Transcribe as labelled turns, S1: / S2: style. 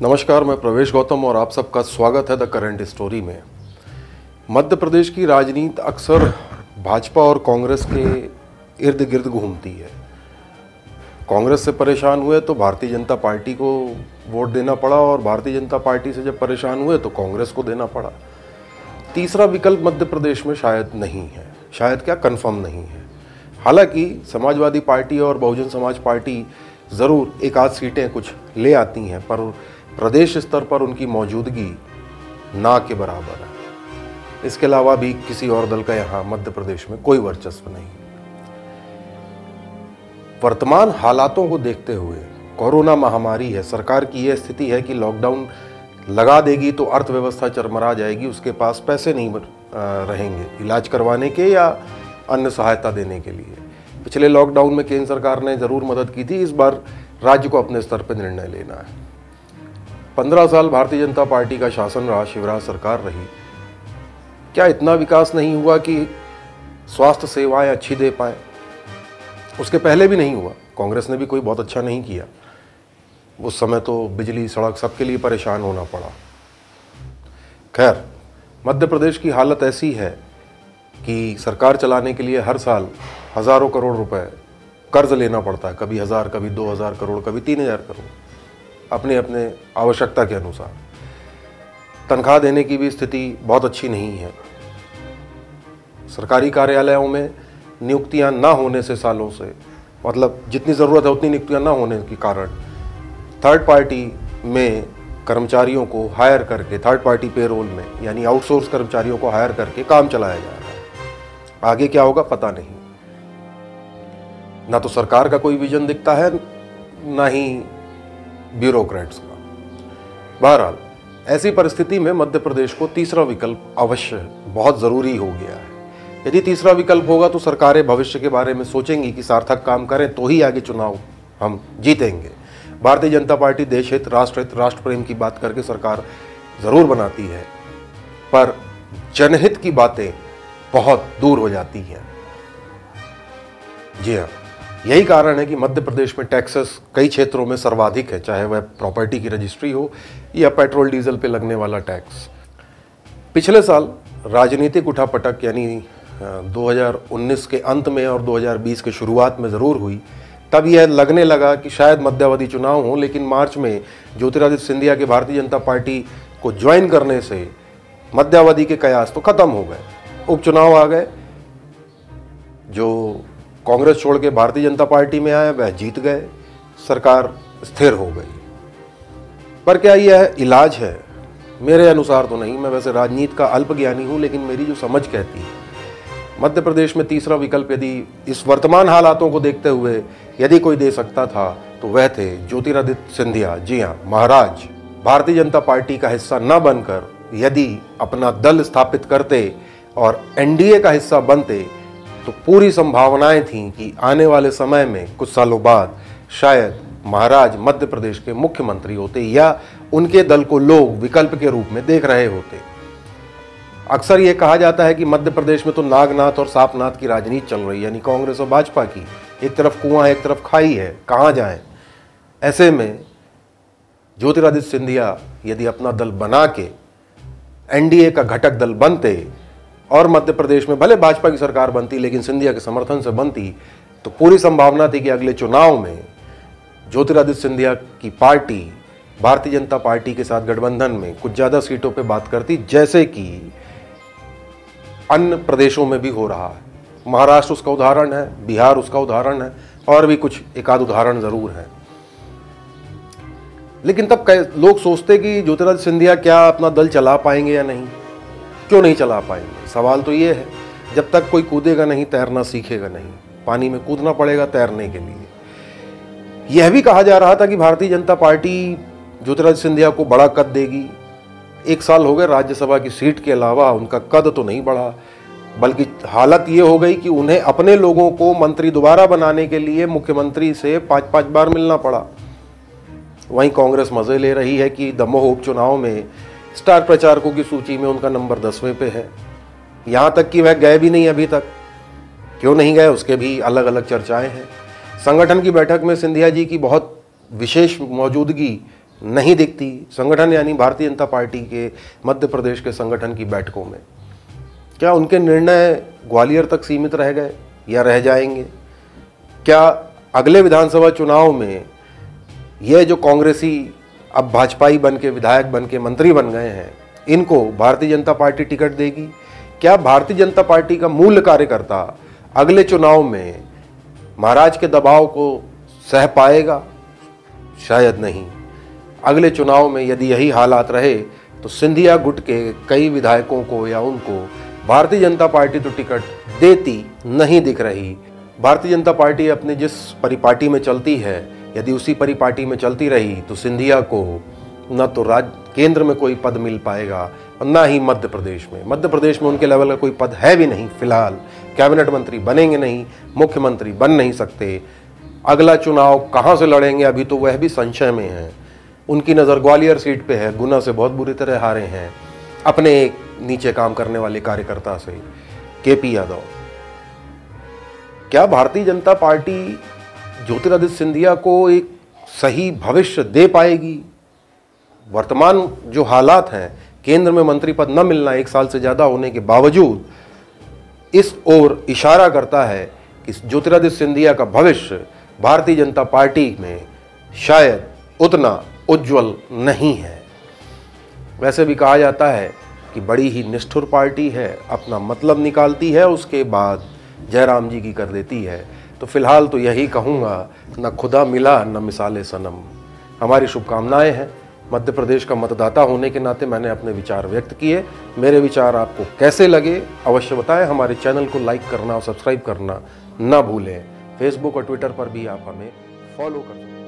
S1: नमस्कार, मैं प्रवेश गौतम और आप सबका स्वागत है द करंट स्टोरी में। मध्य प्रदेश की राजनीति अक्सर भाजपा और कांग्रेस के इर्द गिर्द घूमती है। कांग्रेस से परेशान हुए तो भारतीय जनता पार्टी को वोट देना पड़ा और भारतीय जनता पार्टी से जब परेशान हुए तो कांग्रेस को देना पड़ा। तीसरा विकल्प मध्य प्रदेश में शायद नहीं है, शायद क्या कंफर्म नहीं है। हालांकि समाजवादी पार्टी और बहुजन समाज पार्टी ज़रूर एक आध सीटें कुछ ले आती हैं, पर प्रदेश स्तर पर उनकी मौजूदगी ना के बराबर है। इसके अलावा भी किसी और दल का यहाँ मध्य प्रदेश में कोई वर्चस्व नहीं। वर्तमान हालातों को देखते हुए कोरोना महामारी है, सरकार की यह स्थिति है कि लॉकडाउन लगा देगी तो अर्थव्यवस्था चरमरा जाएगी, उसके पास पैसे नहीं रहेंगे इलाज करवाने के या अन्य सहायता देने के लिए। पिछले लॉकडाउन में केंद्र सरकार ने ज़रूर मदद की थी, इस बार राज्य को अपने स्तर पर निर्णय लेना है। 15 साल भारतीय जनता पार्टी का शासन रहा, शिवराज सरकार रही, क्या इतना विकास नहीं हुआ कि स्वास्थ्य सेवाएं अच्छी दे पाए? उसके पहले भी नहीं हुआ, कांग्रेस ने भी कोई बहुत अच्छा नहीं किया। उस समय तो बिजली सड़क सबके लिए परेशान होना पड़ा। खैर, मध्य प्रदेश की हालत ऐसी है कि सरकार चलाने के लिए हर साल हज़ारों करोड़ रुपए कर्ज लेना पड़ता है, कभी 1000, कभी 2000 करोड़, कभी 3000 करोड़, अपने अपने आवश्यकता के अनुसार। तनख्वाह देने की भी स्थिति बहुत अच्छी नहीं है। सरकारी कार्यालयों में नियुक्तियां ना होने से सालों से, मतलब जितनी ज़रूरत है उतनी नियुक्तियां ना होने के कारण थर्ड पार्टी में कर्मचारियों को हायर करके, थर्ड पार्टी पेरोल में यानी आउटसोर्स कर्मचारियों को हायर करके काम चलाया जा रहा है। आगे क्या होगा पता नहीं। ना तो सरकार का कोई विजन दिखता है, ना ही ब्यूरोक्रेट्स का। बहरहाल, ऐसी परिस्थिति में मध्य प्रदेश को तीसरा विकल्प अवश्य बहुत ज़रूरी हो गया है। यदि तीसरा विकल्प होगा तो सरकारें भविष्य के बारे में सोचेंगी कि सार्थक काम करें तो ही आगे चुनाव हम जीतेंगे। भारतीय जनता पार्टी देश हित, राष्ट्र हित, राष्ट्र प्रेम की बात करके सरकार ज़रूर बनाती है, पर जनहित की बातें बहुत दूर हो जाती हैं। जी हाँ, यही कारण है कि मध्य प्रदेश में टैक्सेस कई क्षेत्रों में सर्वाधिक है, चाहे वह प्रॉपर्टी की रजिस्ट्री हो या पेट्रोल डीजल पे लगने वाला टैक्स। पिछले साल राजनीतिक उठापटक यानी 2019 के अंत में और 2020 के शुरुआत में ज़रूर हुई। तब यह लगने लगा कि शायद मध्यावधि चुनाव हो, लेकिन मार्च में ज्योतिरादित्य सिंधिया के भारतीय जनता पार्टी को ज्वाइन करने से मध्यावधि के कयास तो ख़त्म हो गए। उपचुनाव आ गए, जो कांग्रेस छोड़ के भारतीय जनता पार्टी में आए वह जीत गए, सरकार स्थिर हो गई। पर क्या यह इलाज है? मेरे अनुसार तो नहीं। मैं वैसे राजनीति का अल्प ज्ञानी हूँ, लेकिन मेरी जो समझ कहती है मध्य प्रदेश में तीसरा विकल्प यदि इस वर्तमान हालातों को देखते हुए यदि कोई दे सकता था तो वह थे ज्योतिरादित्य सिंधिया। जी हाँ, महाराज भारतीय जनता पार्टी का हिस्सा न बनकर यदि अपना दल स्थापित करते और एनडीए का हिस्सा बनते तो पूरी संभावनाएं थीं कि आने वाले समय में कुछ सालों बाद शायद महाराज मध्य प्रदेश के मुख्यमंत्री होते या उनके दल को लोग विकल्प के रूप में देख रहे होते। अक्सर यह कहा जाता है कि मध्य प्रदेश में तो नागनाथ और सांपनाथ की राजनीति चल रही है, यानी कांग्रेस और भाजपा की। एक तरफ कुआं है, एक तरफ खाई है, कहाँ जाएं? ऐसे में ज्योतिरादित्य सिंधिया यदि अपना दल बना के एनडीए का घटक दल बनते और मध्य प्रदेश में भले भाजपा की सरकार बनती लेकिन सिंधिया के समर्थन से बनती, तो पूरी संभावना थी कि अगले चुनाव में ज्योतिरादित्य सिंधिया की पार्टी भारतीय जनता पार्टी के साथ गठबंधन में कुछ ज़्यादा सीटों पे बात करती, जैसे कि अन्य प्रदेशों में भी हो रहा है। महाराष्ट्र उसका उदाहरण है, बिहार उसका उदाहरण है, और भी कुछ एक आध उदाहरण ज़रूर है। लेकिन तब लोग सोचते कि ज्योतिरादित्य सिंधिया क्या अपना दल चला पाएंगे या नहीं। क्यों नहीं चला पाएंगे? सवाल तो ये है, जब तक कोई कूदेगा नहीं तैरना सीखेगा नहीं। पानी में कूदना पड़ेगा तैरने के लिए। यह भी कहा जा रहा था कि भारतीय जनता पार्टी ज्योतिरादित्य सिंधिया को बड़ा कद देगी। 1 साल हो गए, राज्यसभा की सीट के अलावा उनका कद तो नहीं बढ़ा, बल्कि हालत ये हो गई कि उन्हें अपने लोगों को मंत्री दोबारा बनाने के लिए मुख्यमंत्री से 5-5 बार मिलना पड़ा। वहीं कांग्रेस मजे ले रही है कि दमोह उपचुनाव में स्टार प्रचारकों की सूची में उनका नंबर 10वें पे है। यहाँ तक कि वह गए भी नहीं अभी तक। क्यों नहीं गए उसके भी अलग अलग चर्चाएं हैं। संगठन की बैठक में सिंधिया जी की बहुत विशेष मौजूदगी नहीं दिखती संगठन यानी भारतीय जनता पार्टी के मध्य प्रदेश के संगठन की बैठकों में। क्या उनके निर्णय ग्वालियर तक सीमित रह गए या रह जाएंगे? क्या अगले विधानसभा चुनाव में ये जो कांग्रेसी अब भाजपाई बन के विधायक बन के मंत्री बन गए हैं, इनको भारतीय जनता पार्टी टिकट देगी? क्या भारतीय जनता पार्टी का मूल कार्यकर्ता अगले चुनाव में महाराज के दबाव को सह पाएगा? शायद नहीं। अगले चुनाव में यदि यही हालात रहे तो सिंधिया गुट के कई विधायकों को या उनको भारतीय जनता पार्टी तो टिकट देती नहीं दिख रही। भारतीय जनता पार्टी अपने जिस परिपाटी में चलती है, यदि उसी परिपाटी में चलती रही तो सिंधिया को न तो केंद्र में कोई पद मिल पाएगा और न ही मध्य प्रदेश में। मध्य प्रदेश में उनके लेवल का कोई पद है भी नहीं, फिलहाल कैबिनेट मंत्री बनेंगे नहीं, मुख्यमंत्री बन नहीं सकते। अगला चुनाव कहाँ से लड़ेंगे अभी तो वह भी संशय में है। उनकी नज़र ग्वालियर सीट पे है, गुना से बहुत बुरी तरह हारे हैं अपने एक नीचे काम करने वाले कार्यकर्ता से, केपी यादव। क्या भारतीय जनता पार्टी ज्योतिरादित्य सिंधिया को एक सही भविष्य दे पाएगी? वर्तमान जो हालात हैं, केंद्र में मंत्री पद न मिलना 1 साल से ज़्यादा होने के बावजूद, इस ओर इशारा करता है कि ज्योतिरादित्य सिंधिया का भविष्य भारतीय जनता पार्टी में शायद उतना उज्जवल नहीं है। वैसे भी कहा जाता है कि बड़ी ही निष्ठुर पार्टी है, अपना मतलब निकालती है, उसके बाद जयराम जी की कर देती है। तो फिलहाल तो यही कहूँगा, न खुदा मिला न मिसाले सनम। हमारी शुभकामनाएं हैं। मध्य प्रदेश का मतदाता होने के नाते मैंने अपने विचार व्यक्त किए। मेरे विचार आपको कैसे लगे अवश्य बताएं। हमारे चैनल को लाइक करना और सब्सक्राइब करना ना भूलें। फेसबुक और ट्विटर पर भी आप हमें फॉलो कर सकते हैं।